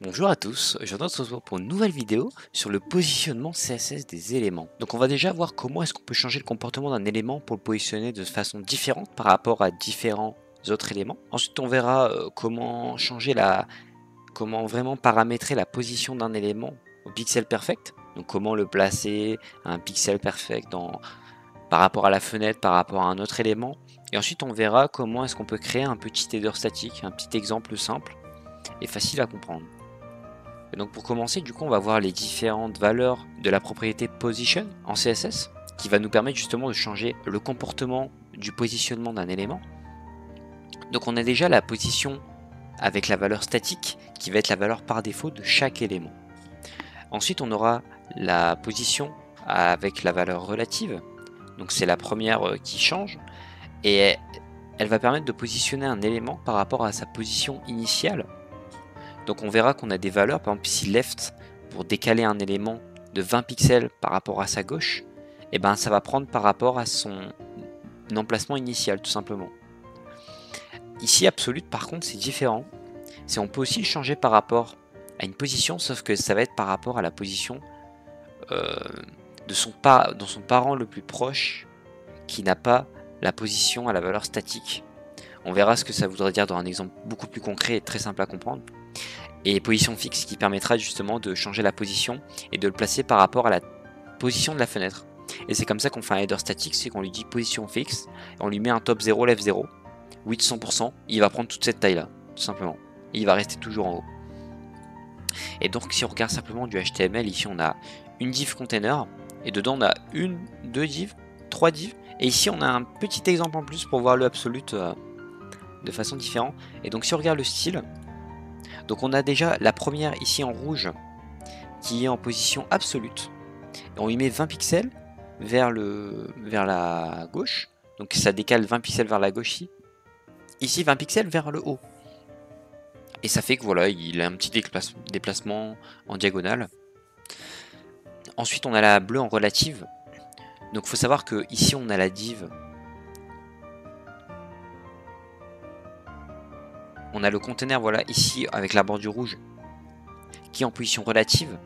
Bonjour à tous, je viens de se retrouver pour une nouvelle vidéo sur le positionnement CSS des éléments. Donc on va déjà voir comment est-ce qu'on peut changer le comportement d'un élément pour le positionner de façon différente par rapport à différents autres éléments. Ensuite on verra comment vraiment paramétrer la position d'un élément au pixel perfect. Donc comment le placer à un pixel perfect par rapport à la fenêtre, par rapport à un autre élément. Et ensuite on verra comment est-ce qu'on peut créer un petit header statique, un petit exemple simple et facile à comprendre. Et donc pour commencer, du coup, on va voir les différentes valeurs de la propriété position en CSS, qui va nous permettre justement de changer le comportement du positionnement d'un élément. Donc on a déjà la position avec la valeur statique, qui va être la valeur par défaut de chaque élément. Ensuite, on aura la position avec la valeur relative, donc c'est la première qui change, et elle va permettre de positionner un élément par rapport à sa position initiale. Donc on verra qu'on a des valeurs, par exemple ici left, pour décaler un élément de 20 pixels par rapport à sa gauche, et ben ça va prendre par rapport à son emplacement initial tout simplement. Ici absolute par contre c'est différent, on peut aussi le changer par rapport à une position, sauf que ça va être par rapport à la position de son parent le plus proche qui n'a pas la position à la valeur statique. On verra ce que ça voudrait dire dans un exemple beaucoup plus concret et très simple à comprendre. Et position fixe qui permettra justement de changer la position et de le placer par rapport à la position de la fenêtre. Et c'est comme ça qu'on fait un header statique, c'est qu'on lui dit position fixe, et on lui met un top 0, left 0, width 100%, il va prendre toute cette taille là, tout simplement. Et il va rester toujours en haut. Et donc si on regarde simplement du HTML, ici on a une div container, et dedans on a une, deux divs, trois divs, et ici on a un petit exemple en plus pour voir le absolute de façon différente. Et donc si on regarde le style, donc on a déjà la première ici en rouge qui est en position absolue. Et on lui met 20 pixels vers la gauche. Donc ça décale 20 pixels vers la gauche ici. Ici 20 pixels vers le haut. Et ça fait que voilà, il a un petit déplacement en diagonale. Ensuite on a la bleue en relative. Donc il faut savoir que ici on a la div. On a le container voilà ici avec la bordure rouge qui est en position relative.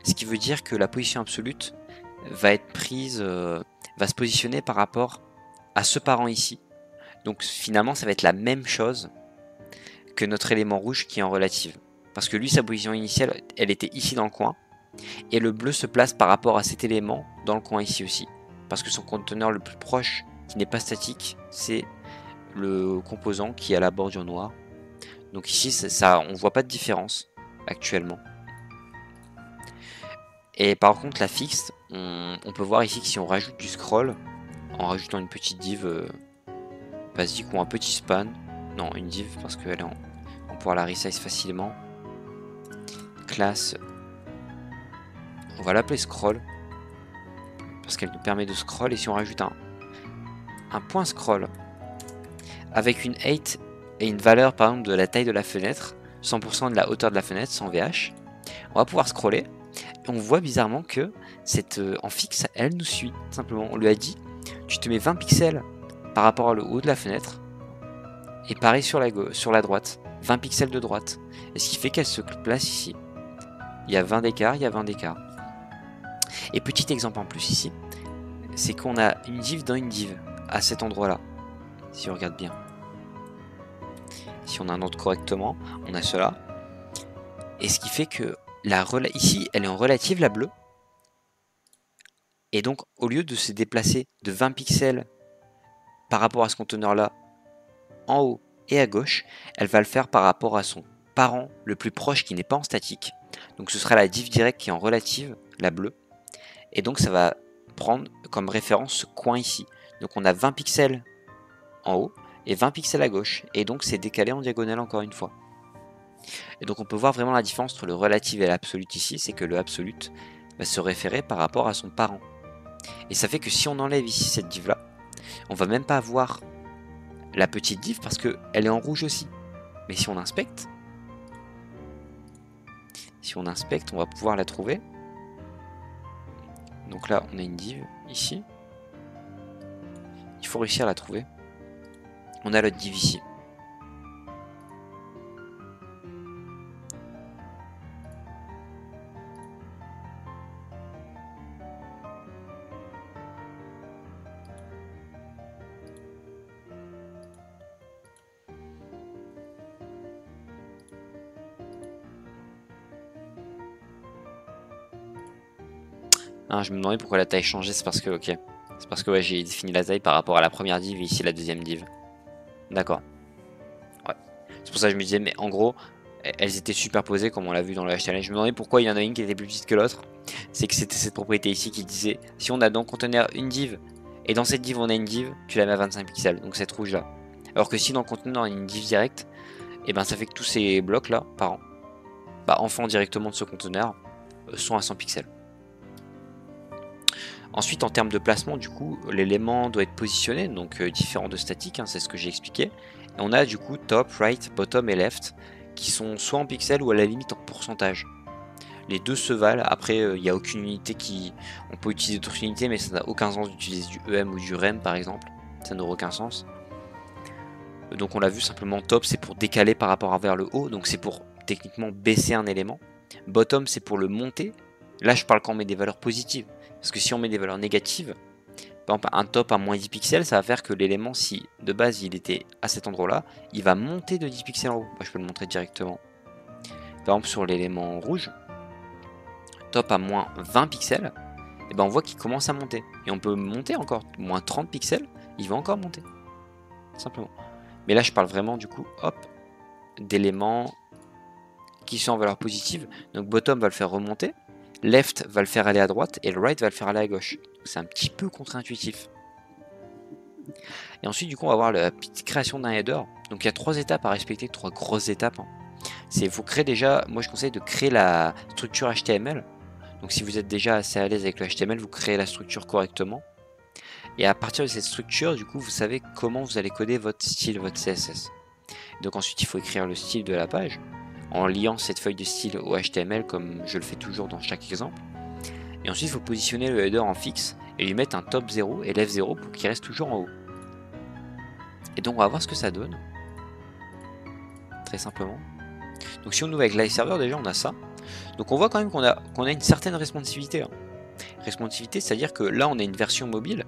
Ce qui veut dire que la position absolue va être prise, va se positionner par rapport à ce parent ici. Donc finalement ça va être la même chose que notre élément rouge qui est en relative. Parce que lui sa position initiale elle était ici dans le coin. Et le bleu se place par rapport à cet élément dans le coin ici aussi. Parce que son conteneur le plus proche qui n'est pas statique c'est le composant qui est à la bordure noire. Donc ici ça on voit pas de différence actuellement. Et par contre la fixe, on peut voir ici que si on rajoute du scroll, en rajoutant une petite div basique ou un petit span, non une div parce qu'elle est on pourra la resize facilement, classe, on va l'appeler scroll, parce qu'elle nous permet de scroll, et si on rajoute un point scroll, avec une height et une valeur par exemple de la taille de la fenêtre, 100% de la hauteur de la fenêtre sans VH, on va pouvoir scroller. Et on voit bizarrement que en fixe, elle nous suit, simplement. On lui a dit, tu te mets 20 pixels par rapport au haut de la fenêtre, et pareil sur la droite, 20 pixels de droite. Et ce qui fait qu'elle se place ici. Il y a 20 d'écart, il y a 20 d'écart. Et petit exemple en plus ici, c'est qu'on a une div dans une div, à cet endroit-là, si on regarde bien. Si on note correctement, on a cela. Et ce qui fait que ici, elle est en relative, la bleue. Et donc, au lieu de se déplacer de 20 pixels par rapport à ce conteneur-là, en haut et à gauche, elle va le faire par rapport à son parent le plus proche qui n'est pas en statique. Donc ce sera la div directe qui est en relative, la bleue. Et donc ça va prendre comme référence ce coin ici. Donc on a 20 pixels en haut et 20 pixels à gauche. Et donc c'est décalé en diagonale encore une fois. Et donc on peut voir vraiment la différence entre le relative et l'absolute ici, c'est que le absolute va se référer par rapport à son parent. Et ça fait que si on enlève ici cette div là, on va même pas voir la petite div parce qu'elle est en rouge aussi. Mais si on inspecte, on va pouvoir la trouver. Donc là, on a une div ici. Il faut réussir à la trouver. On a l'autre div ici. Hein, je me demandais pourquoi la taille changeait, c'est parce que, ok. C'est parce que ouais, j'ai défini la taille par rapport à la première div et ici la deuxième div. D'accord. Ouais. C'est pour ça que je me disais, mais en gros, elles étaient superposées comme on l'a vu dans le HTML. Je me demandais pourquoi il y en a une qui était plus petite que l'autre. C'est que c'était cette propriété ici qui disait, si on a dans le conteneur une div, et dans cette div on a une div, tu la mets à 25 pixels, donc cette rouge là. Alors que si dans le conteneur on a une div directe, et ben ça fait que tous ces blocs là, par an, enfant directement de ce conteneur, sont à 100 pixels. Ensuite, en termes de placement, du coup, l'élément doit être positionné, donc différent de statique, hein, c'est ce que j'ai expliqué. Et on a du coup top, right, bottom et left, qui sont soit en pixels ou à la limite en pourcentage. Les deux se valent, après il n'y a aucune unité qui... On peut utiliser d'autres unités, mais ça n'a aucun sens d'utiliser du EM ou du REM par exemple, ça n'aura aucun sens. Donc on l'a vu, simplement top c'est pour décaler par rapport vers le haut, donc c'est pour techniquement baisser un élément. Bottom c'est pour le monter, là je parle quand on met des valeurs positives. Parce que si on met des valeurs négatives, par exemple un top à moins 10 pixels, ça va faire que l'élément, si de base il était à cet endroit-là, il va monter de 10 pixels en haut. Moi, je peux le montrer directement. Par exemple sur l'élément rouge, top à moins 20 pixels, et ben on voit qu'il commence à monter. Et on peut monter encore, moins 30 pixels, il va encore monter. Simplement. Mais là je parle vraiment du coup, hop, d'éléments qui sont en valeur positive. Donc bottom va le faire remonter. Left va le faire aller à droite et le right va le faire aller à gauche. C'est un petit peu contre-intuitif. Et ensuite, du coup, on va voir la petite création d'un header. Donc il y a 3 étapes à respecter, 3 grosses étapes. Il faut créer déjà, moi je conseille de créer la structure HTML. Donc si vous êtes déjà assez à l'aise avec le HTML, vous créez la structure correctement. Et à partir de cette structure, du coup, vous savez comment vous allez coder votre style, votre CSS. Donc ensuite, il faut écrire le style de la page, en liant cette feuille de style au HTML comme je le fais toujours dans chaque exemple. Et ensuite il faut positionner le header en fixe et lui mettre un top 0 et left 0 pour qu'il reste toujours en haut. Et donc on va voir ce que ça donne. Très simplement. Donc si on ouvre avec Live Server, déjà on a ça. Donc on voit quand même qu'on a une certaine responsivité. Responsivité, c'est-à-dire que là on a une version mobile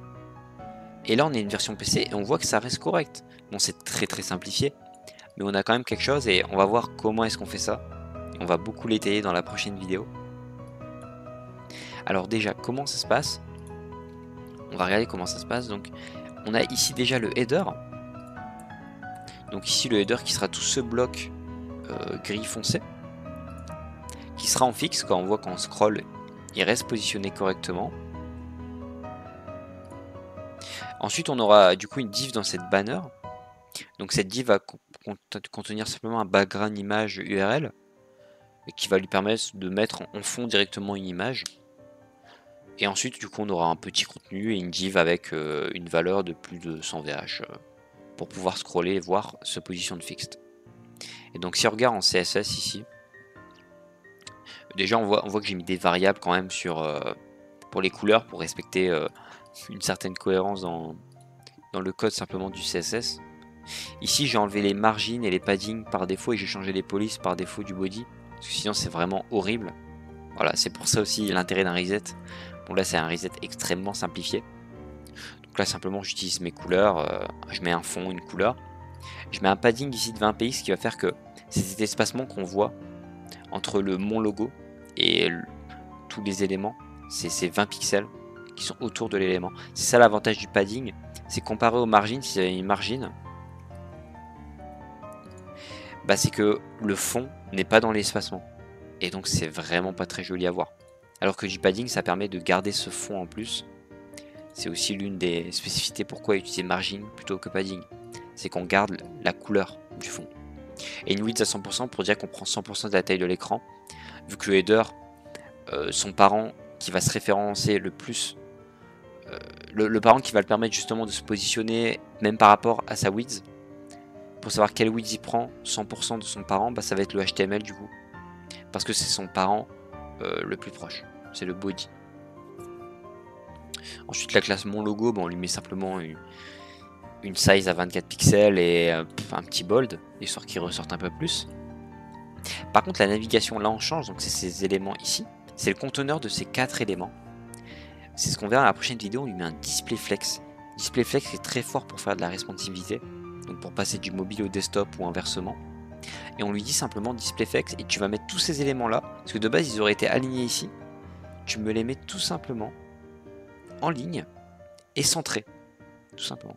et là on a une version PC et on voit que ça reste correct. Bon, c'est très simplifié, mais on a quand même quelque chose et on va voir comment est-ce qu'on fait ça. On va beaucoup l'étayer dans la prochaine vidéo. Alors déjà, comment ça se passe? On va regarder comment ça se passe. Donc on a ici déjà le header. Donc ici le header qui sera tout ce bloc gris foncé, qui sera en fixe. Quand on voit qu'on scroll, il reste positionné correctement. Ensuite on aura du coup une div dans cette banner. Donc cette div va contenir simplement un background image URL qui va lui permettre de mettre en fond directement une image. Et ensuite du coup on aura un petit contenu et une div avec une valeur de plus de 100 VH pour pouvoir scroller et voir ce position de fixed. Et donc si on regarde en CSS ici, déjà on voit que j'ai mis des variables quand même pour les couleurs pour respecter une certaine cohérence dans le code simplement du CSS. Ici j'ai enlevé les margins et les paddings par défaut et j'ai changé les polices par défaut du body, parce que sinon c'est vraiment horrible. Voilà, c'est pour ça aussi l'intérêt d'un reset. Bon là c'est un reset extrêmement simplifié. Donc là simplement j'utilise mes couleurs, je mets un fond, une couleur. Je mets un padding ici de 20 px qui va faire que c'est cet espacement qu'on voit entre mon logo et tous les éléments, c'est ces 20 pixels qui sont autour de l'élément. C'est ça l'avantage du padding, c'est comparé aux margines, s'il y avait une margine, c'est que le fond n'est pas dans l'espacement. Et donc c'est vraiment pas très joli à voir. Alors que du padding, ça permet de garder ce fond en plus. C'est aussi l'une des spécificités pourquoi utiliser margin plutôt que padding. C'est qu'on garde la couleur du fond. Et une width à 100% pour dire qu'on prend 100% de la taille de l'écran. Vu que le header, son parent qui va se référencer le plus, le parent qui va le permettre justement de se positionner même par rapport à sa width. Pour savoir quelle width il prend, 100% de son parent, ça va être le HTML du coup. Parce que c'est son parent le plus proche. C'est le body. Ensuite la classe mon logo, on lui met simplement une size à 24 pixels et un petit bold, histoire qu'il ressorte un peu plus. Par contre la navigation là on change, donc c'est ces éléments ici. C'est le conteneur de ces 4 éléments. C'est ce qu'on verra dans la prochaine vidéo, on lui met un display flex. Display flex est très fort pour faire de la responsivité, donc pour passer du mobile au desktop ou inversement. Et on lui dit simplement display flex et tu vas mettre tous ces éléments là, parce que de base ils auraient été alignés ici. tu me les mets tout simplement en ligne et centrés, tout simplement.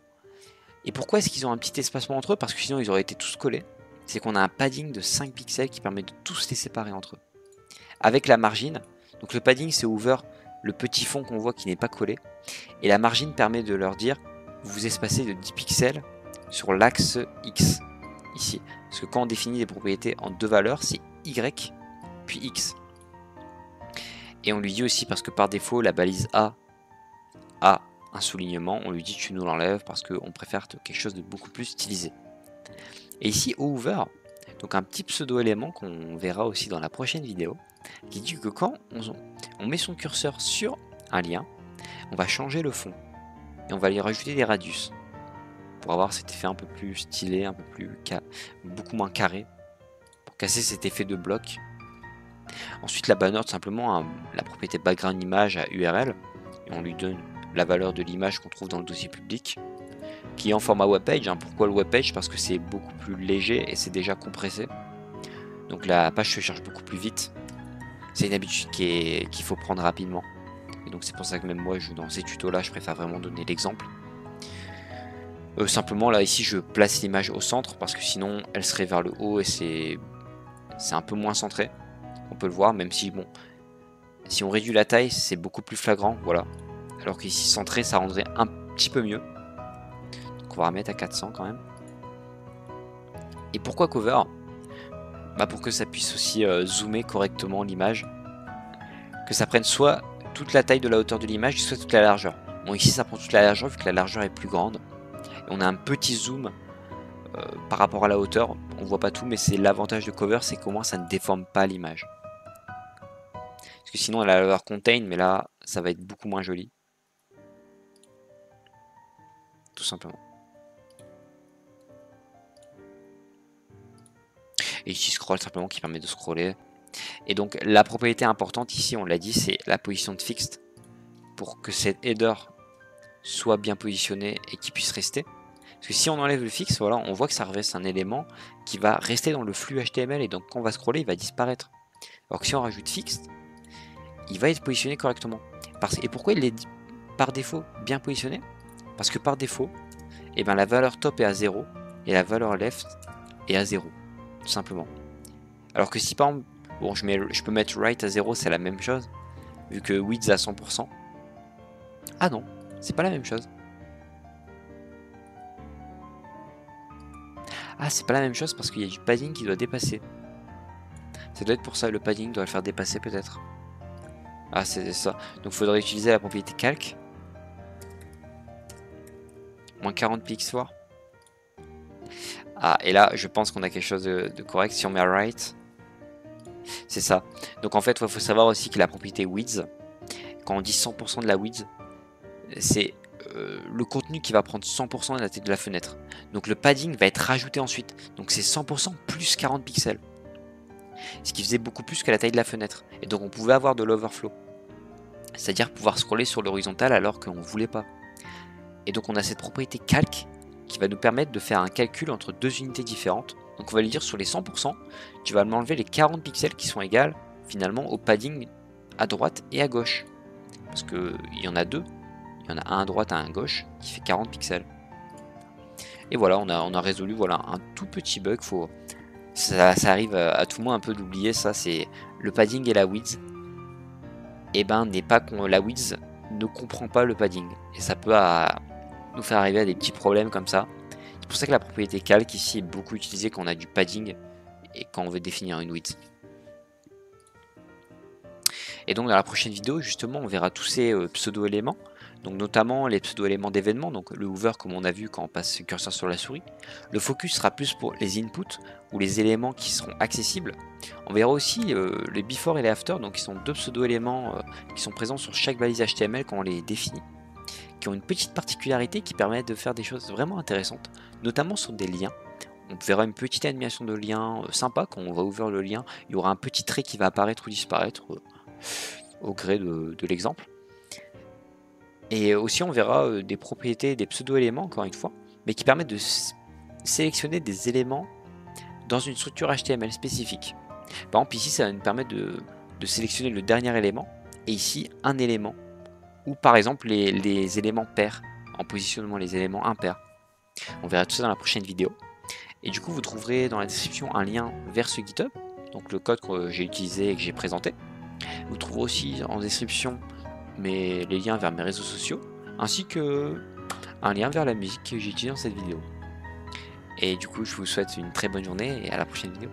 Et pourquoi est-ce qu'ils ont un petit espacement entre eux? Parce que sinon ils auraient été tous collés. C'est qu'on a un padding de 5 pixels qui permet de tous les séparer entre eux. Avec la margine, donc le padding c'est over le petit fond qu'on voit qui n'est pas collé. Et la margine permet de leur dire, vous espacez de 10 pixels sur l'axe X, ici. Parce que quand on définit des propriétés en deux valeurs, c'est Y puis X. Et on lui dit aussi, parce que par défaut, la balise A a un soulignement, on lui dit tu nous l'enlèves parce qu'on préfère quelque chose de beaucoup plus stylisé. Et ici, au over, donc un petit pseudo-élément qu'on verra aussi dans la prochaine vidéo, qui dit que quand on met son curseur sur un lien, on va changer le fond et on va lui rajouter des radius pour avoir cet effet un peu plus stylé, un peu plus beaucoup moins carré, pour casser cet effet de bloc. Ensuite, la banner, tout simplement, la propriété background image à URL, et on lui donne la valeur de l'image qu'on trouve dans le dossier public, qui est en format webpage. Pourquoi le webpage? Parce que c'est beaucoup plus léger et c'est déjà compressé. Donc la page se charge beaucoup plus vite. C'est une habitude qu'il faut prendre rapidement. Et donc c'est pour ça que même moi, dans ces tutos-là, je préfère vraiment donner l'exemple. Simplement, là, ici, je place l'image au centre parce que sinon, elle serait vers le haut et c'est un peu moins centré. On peut le voir, même si, bon, si on réduit la taille, c'est beaucoup plus flagrant, voilà. Alors qu'ici, centré, ça rendrait un petit peu mieux. Donc on va remettre à 400 quand même. Et pourquoi cover? Pour que ça puisse aussi zoomer correctement l'image. Que ça prenne soit toute la taille de la hauteur de l'image, soit toute la largeur. Bon, ici, ça prend toute la largeur vu que la largeur est plus grande. Et on a un petit zoom par rapport à la hauteur. On voit pas tout, mais c'est l'avantage de cover, c'est qu'au moins ça ne déforme pas l'image. Parce que sinon, elle a leur contain, mais là, ça va être beaucoup moins joli. Tout simplement. Et ici, scroll simplement qui permet de scroller. Et donc, la propriété importante ici, on l'a dit, c'est la position de fixed. Pour que cette header soit bien positionné et qui puisse rester. Parce que si on enlève le fixe, voilà, on voit que ça reste un élément qui va rester dans le flux HTML et donc quand on va scroller, il va disparaître. Alors que si on rajoute fixe, il va être positionné correctement. Et pourquoi il est par défaut bien positionné? Parce que par défaut, la valeur top est à 0 et la valeur left est à 0, tout simplement. Alors que si par exemple, bon, je peux mettre right à 0, c'est la même chose, vu que width à 100%. Ah non, c'est pas la même chose. Ah, c'est pas la même chose parce qu'il y a du padding qui doit dépasser. Ça doit être pour ça, le padding doit le faire dépasser peut-être. Ah, c'est ça. Donc il faudrait utiliser la propriété calque. Moins 40 pixels. Ah, et là, je pense qu'on a quelque chose de correct. Si on met right, c'est ça. Donc en fait, il faut savoir aussi que la propriété width, quand on dit 100% de la width, c'est le contenu qui va prendre 100% de la tête de la fenêtre. Donc le padding va être rajouté ensuite. Donc c'est 100% plus 40 pixels. Ce qui faisait beaucoup plus que la taille de la fenêtre. Et donc on pouvait avoir de l'overflow. C'est-à-dire pouvoir scroller sur l'horizontale alors qu'on ne voulait pas. Et donc on a cette propriété calque qui va nous permettre de faire un calcul entre deux unités différentes. Donc on va lui dire sur les 100%, tu vas m'enlever les 40 pixels qui sont égales finalement au padding à droite et à gauche. Parce qu'il y en a deux. Il y en a un à droite et un à gauche qui fait 40 pixels. Et voilà, on a résolu voilà, un tout petit bug. Ça arrive à tout le monde un peu d'oublier ça, c'est le padding et la width. N'est pas la width ne comprend pas le padding. Et ça peut nous faire arriver à des petits problèmes comme ça. C'est pour ça que la propriété calque ici est beaucoup utilisée quand on a du padding et quand on veut définir une width. Et donc dans la prochaine vidéo, justement, on verra tous ces pseudo-éléments. Donc notamment les pseudo-éléments d'événements, donc le hover comme on a vu quand on passe le curseur sur la souris. Le focus sera plus pour les inputs ou les éléments qui seront accessibles. On verra aussi les before et les after, donc qui sont deux pseudo-éléments qui sont présents sur chaque balise HTML quand on les définit, qui ont une petite particularité qui permet de faire des choses vraiment intéressantes, notamment sur des liens. On verra une petite animation de lien sympa quand on va ouvrir le lien. Il y aura un petit trait qui va apparaître ou disparaître au gré de l'exemple. Et aussi on verra des propriétés, des pseudo-éléments encore une fois, mais qui permettent de sélectionner des éléments dans une structure HTML spécifique. Par exemple ici ça va nous permettre de sélectionner le dernier élément et ici un élément, ou par exemple les éléments pairs, en positionnement les éléments impairs. On verra tout ça dans la prochaine vidéo. Et du coup, vous trouverez dans la description un lien vers ce GitHub, donc le code que j'ai utilisé et que j'ai présenté. Vous trouverez aussi en description les liens vers mes réseaux sociaux, ainsi que un lien vers la musique que j'ai utilisée dans cette vidéo. Et du coup, je vous souhaite une très bonne journée et à la prochaine vidéo.